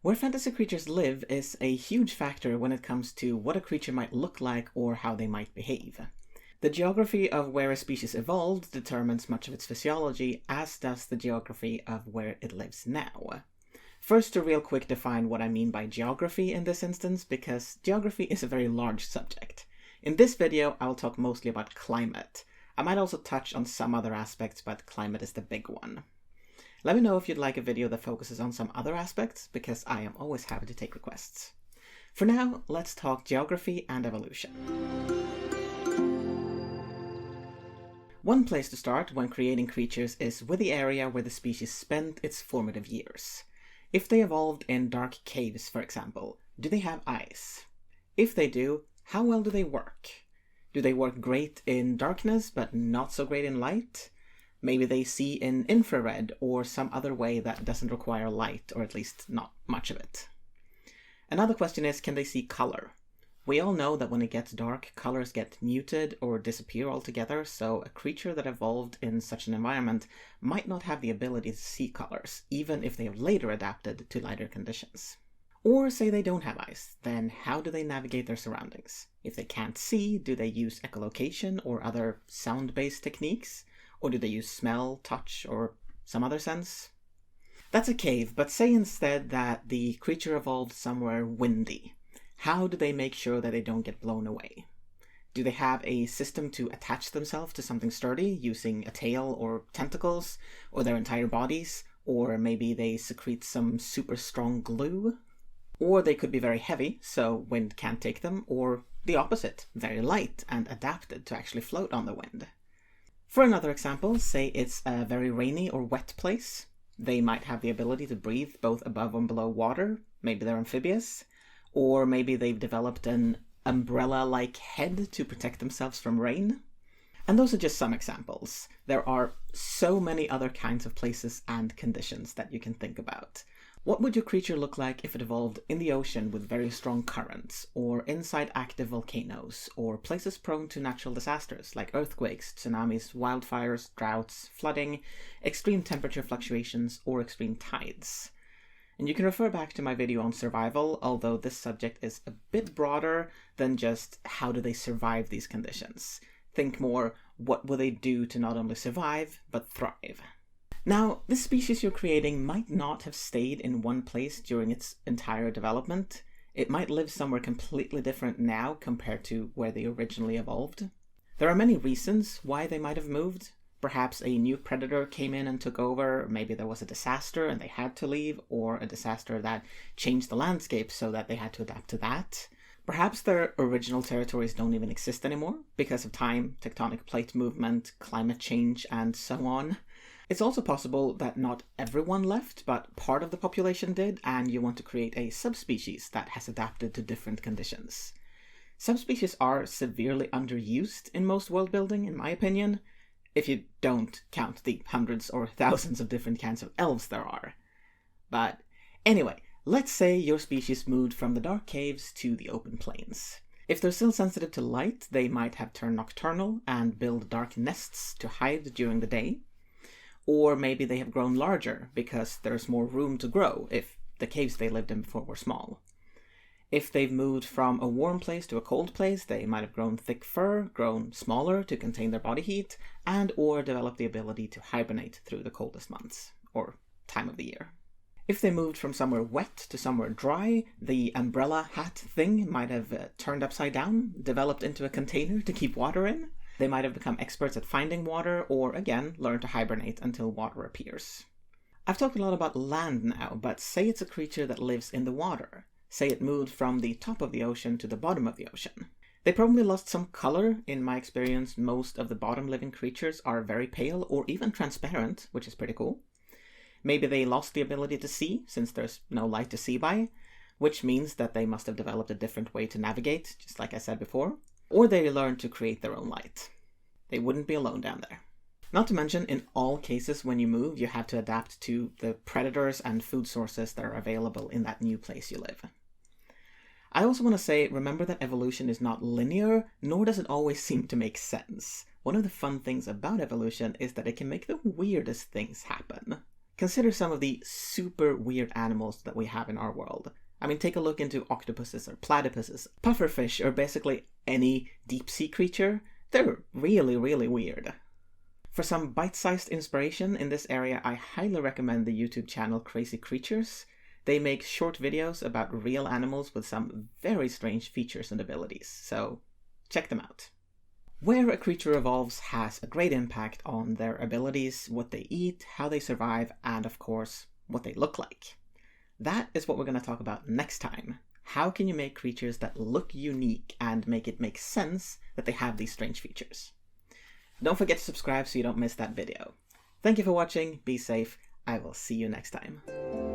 Where fantasy creatures live is a huge factor when it comes to what a creature might look like or how they might behave. The geography of where a species evolved determines much of its physiology, as does the geography of where it lives now. First, to real quick define what I mean by geography in this instance, because geography is a very large subject. In this video, I will talk mostly about climate. I might also touch on some other aspects, but climate is the big one. Let me know if you'd like a video that focuses on some other aspects, because I am always happy to take requests. For now, let's talk geography and evolution. One place to start when creating creatures is with the area where the species spent its formative years. If they evolved in dark caves, for example, do they have eyes? If they do, how well do they work? Do they work great in darkness but not so great in light? Maybe they see in infrared or some other way that doesn't require light, or at least not much of it. Another question is, can they see color? We all know that when it gets dark, colors get muted or disappear altogether, so a creature that evolved in such an environment might not have the ability to see colors, even if they have later adapted to lighter conditions. Or say they don't have eyes, then how do they navigate their surroundings? If they can't see, do they use echolocation or other sound-based techniques? Or do they use smell, touch, or some other sense? That's a cave, but say instead that the creature evolved somewhere windy. How do they make sure that they don't get blown away? Do they have a system to attach themselves to something sturdy using a tail or tentacles, or their entire bodies? Or maybe they secrete some super strong glue? Or they could be very heavy, so wind can't take them, or the opposite, very light and adapted to actually float on the wind. For another example, say it's a very rainy or wet place. They might have the ability to breathe both above and below water. Maybe they're amphibious. Or maybe they've developed an umbrella-like head to protect themselves from rain. And those are just some examples. There are so many other kinds of places and conditions that you can think about. What would your creature look like if it evolved in the ocean with very strong currents, or inside active volcanoes, or places prone to natural disasters like earthquakes, tsunamis, wildfires, droughts, flooding, extreme temperature fluctuations, or extreme tides? And you can refer back to my video on survival, although this subject is a bit broader than just how do they survive these conditions. Think more, what will they do to not only survive, but thrive? Now, this species you're creating might not have stayed in one place during its entire development. It might live somewhere completely different now compared to where they originally evolved. There are many reasons why they might have moved. Perhaps a new predator came in and took over, maybe there was a disaster and they had to leave, or a disaster that changed the landscape so that they had to adapt to that. Perhaps their original territories don't even exist anymore because of time, tectonic plate movement, climate change, and so on. It's also possible that not everyone left, but part of the population did, and you want to create a subspecies that has adapted to different conditions. Subspecies are severely underused in most world building, in my opinion, if you don't count the hundreds or thousands of different kinds of elves there are. But anyway, let's say your species moved from the dark caves to the open plains. If they're still sensitive to light, they might have turned nocturnal and build dark nests to hide during the day. Or maybe they have grown larger because there's more room to grow if the caves they lived in before were small. If they've moved from a warm place to a cold place, they might have grown thick fur, grown smaller to contain their body heat, and or developed the ability to hibernate through the coldest months, or time of the year. If they moved from somewhere wet to somewhere dry, the umbrella hat thing might have turned upside down, developed into a container to keep water in. They might have become experts at finding water, or again, learn to hibernate until water appears. I've talked a lot about land now, but say it's a creature that lives in the water. Say it moved from the top of the ocean to the bottom of the ocean. They probably lost some color. In my experience, most of the bottom living creatures are very pale or even transparent, which is pretty cool. Maybe they lost the ability to see, since there's no light to see by, which means that they must have developed a different way to navigate, just like I said before. Or they learned to create their own light. They wouldn't be alone down there. Not to mention, in all cases when you move, you have to adapt to the predators and food sources that are available in that new place you live. I also want to say, remember that evolution is not linear, nor does it always seem to make sense. One of the fun things about evolution is that it can make the weirdest things happen. Consider some of the super weird animals that we have in our world. I mean, take a look into octopuses or platypuses, pufferfish, or basically any deep-sea creature. They're really, really weird. For some bite-sized inspiration in this area, I highly recommend the YouTube channel Crazy Creatures. They make short videos about real animals with some very strange features and abilities, so check them out. Where a creature evolves has a great impact on their abilities, what they eat, how they survive, and of course, what they look like. That is what we're going to talk about next time. How can you make creatures that look unique and make it make sense that they have these strange features? Don't forget to subscribe so you don't miss that video. Thank you for watching, be safe, I will see you next time.